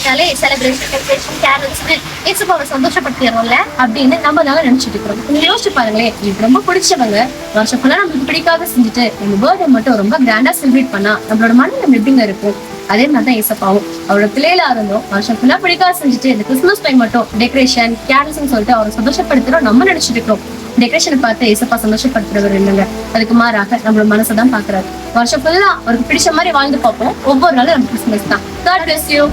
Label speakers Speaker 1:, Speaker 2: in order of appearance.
Speaker 1: வந்துட்டாலே celebration, decoration, கேரல்ஸ்னு ஏசப்பாவை சந்தோஷப்படுத்திடுறோம்ல அப்படின்னு நம்ம தாங்க நினைச்சிட்டு இருக்கிறோம். நீங்க யோசிச்சு பாருங்களேன், எனக்கு ரொம்ப பிடிச்சவங்க வருஷம் ஃபுல்லா நம்மளுக்கு பிடிக்காத செஞ்சுட்டு நம்ம பர்த்டே மட்டும் ரொம்ப கிராண்டா செலிப்ரேட் பண்ணா நம்மளோட மனம் நம்ம எப்படிங்க இருக்கும்? அதே மாதிரிதான் ஏசப்பாவும் அவரோட பிள்ளையில இருந்தோம் வருஷம் ஃபுல்லா பிடிக்காத செஞ்சுட்டு இந்த கிறிஸ்துமஸ் டைம் மட்டும் டெக்கரேஷன், கேரல்ஸ்னு சொல்லிட்டு அவரை சந்தோஷப்படுத்துறோம் நம்ம நினைச்சிட்டு இருக்கோம். டெக்கரேஷனை பார்த்து ஏசப்பா சந்தோஷப்படுத்துறவர் இல்லைங்க, அதுக்கு மாறாக நம்மளோட மனசை பாக்குறாரு. வருஷம் ஃபுல்லா அவருக்கு பிடிச்ச மாதிரி வாழ்ந்து பார்ப்போம். ஒவ்வொரு நாளும் நம்ம கிறிஸ்துமஸ் தான். God bless you.